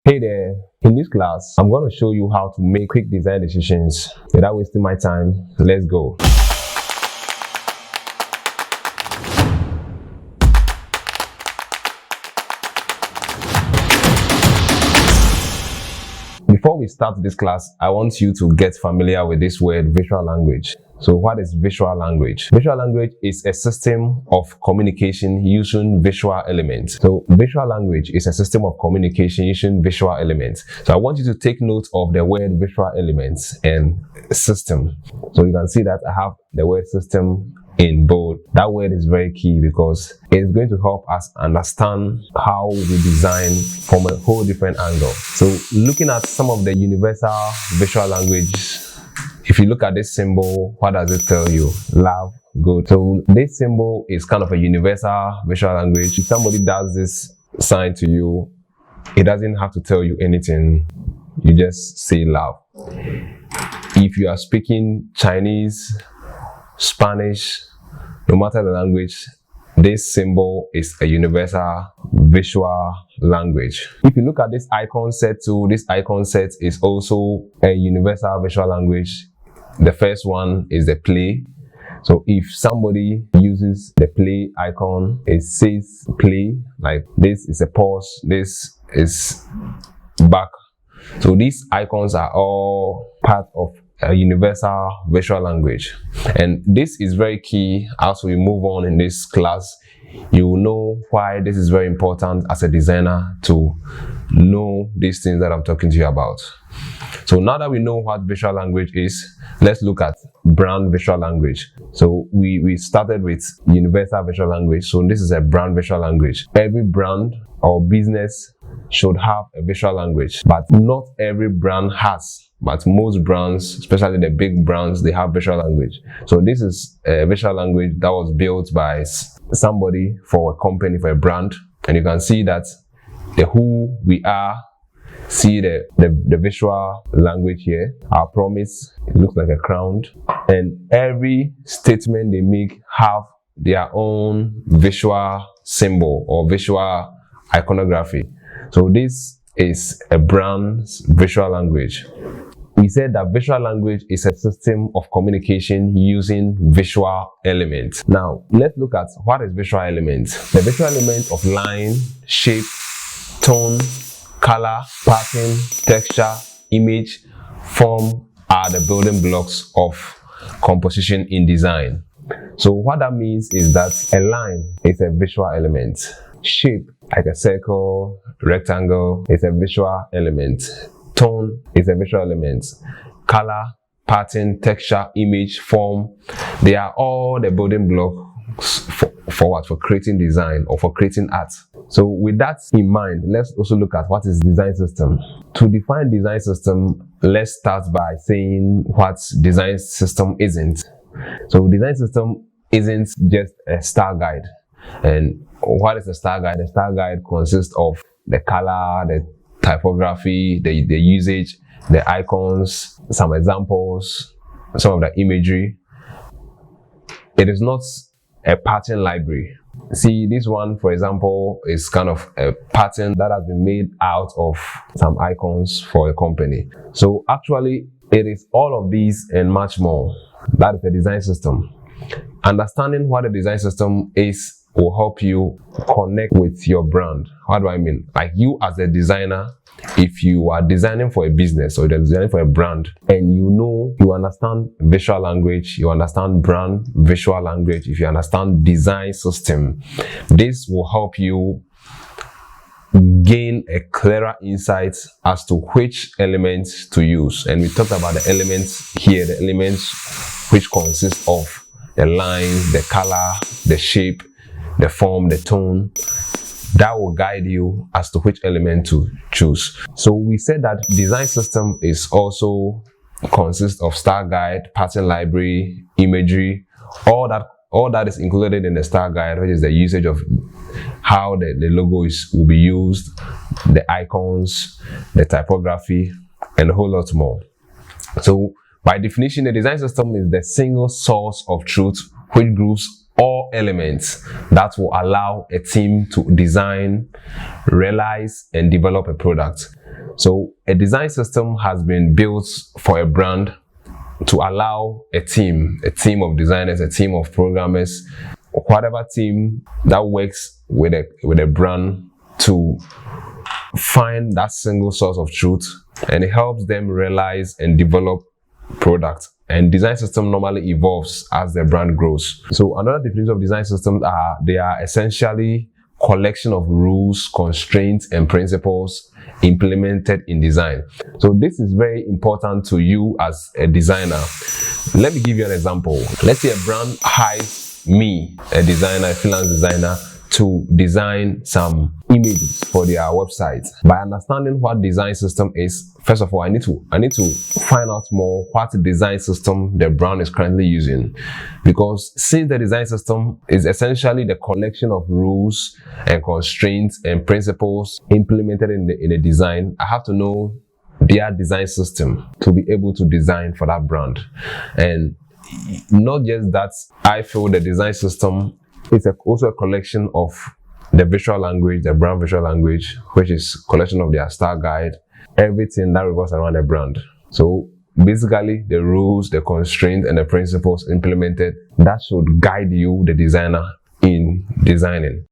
Hey there, in this class, I'm going to show you how to make quick design decisions without wasting my time. Let's go. Before we start this class, I want you to get familiar with this word visual language. So what is visual language? Visual language is a system of communication using visual elements. So visual language is a system of communication using visual elements. So I want you to take note of the word visual elements and system. So you can see that I have the word system in bold. That word is very key because it's going to help us understand how we design from a whole different angle. So looking at some of the universal visual languages, if you look at this symbol, what does it tell you? Love, good. So this symbol is kind of a universal visual language. If somebody does this sign to you, it doesn't have to tell you anything. You just say love. If you are speaking Chinese, Spanish, no matter the language, this symbol is a universal visual language. If you look at this icon set too, this icon set is also a universal visual language. The first one is the play. So if somebody uses the play icon, it says play, like this is a pause, this is back. So these icons are all part of a universal visual language, and this is very key. As we move on in this class, you will know why this is very important as a designer to know these things that I'm talking to you about. So now that we know what visual language is, let's look at brand visual language. So we started with universal visual language, so this is a brand visual language. Every brand or business should have a visual language, but not every brand has. But most brands, especially the big brands, they have visual language. So this is a visual language that was built by somebody for a company, for a brand. And you can see that the who we are, see the visual language here. Our promise, it looks like a crown. And every statement they make have their own visual symbol or visual iconography. So this is a brand's visual language. We said that visual language is a system of communication using visual elements. Now, let's look at what is visual elements. The visual element of line, shape, tone, color, pattern, texture, image, form are the building blocks of composition in design. So what that means is that a line is a visual element. Shape, like a circle, rectangle, is a visual element. Tone is a visual element. Color, pattern, texture, image, form, they are all the building blocks for what? For creating design or for creating art. So with that in mind, let's also look at what is design system. To define design system, let's start by saying what design system isn't. So design system isn't just a star guide. And what is a star guide? A star guide consists of the color, the typography, the usage, the icons, some examples, some of the imagery. It is not a pattern library. See, this one, for example, is kind of a pattern that has been made out of some icons for a company. So actually, it is all of these and much more. That is the design system. Understanding what a design system is will help you connect with your brand. What do I mean? Like you as a designer, if you are designing for a business or you're designing for a brand and you understand visual language, you understand brand visual language, if you understand design system, this will help you gain a clearer insight as to which elements to use. And we talked about the elements here, the elements which consist of the line, the color, the shape, the form, the tone. That will guide you as to which element to choose. So we said that design system is also consists of star guide, pattern library, imagery, all that is included in the star guide, which is the usage of how the logo will be used, the icons, the typography, and a whole lot more. So by definition, the design system is the single source of truth which groups all elements that will allow a team to design, realize, and develop a product. So a design system has been built for a brand to allow a team of designers, a team of programmers, whatever team that works with a brand to find that single source of truth, and it helps them realize and develop products. And design system normally evolves as the brand grows. So another definition of design systems they are essentially collection of rules, constraints, and principles implemented in design. So this is very important to you as a designer. Let me give you an example. Let's say a brand hires me, a designer, a freelance designer, to design some images for their website. By understanding what design system is, first of all, I need to find out more what design system the brand is currently using, because since the design system is essentially the collection of rules and constraints and principles implemented in a design, I have to know their design system to be able to design for that brand. And not just that, I feel the design system is also a collection of the visual language, the brand visual language, which is collection of their style guide, everything that revolves around the brand. So basically the rules, the constraints, and the principles implemented that should guide you, the designer, in designing.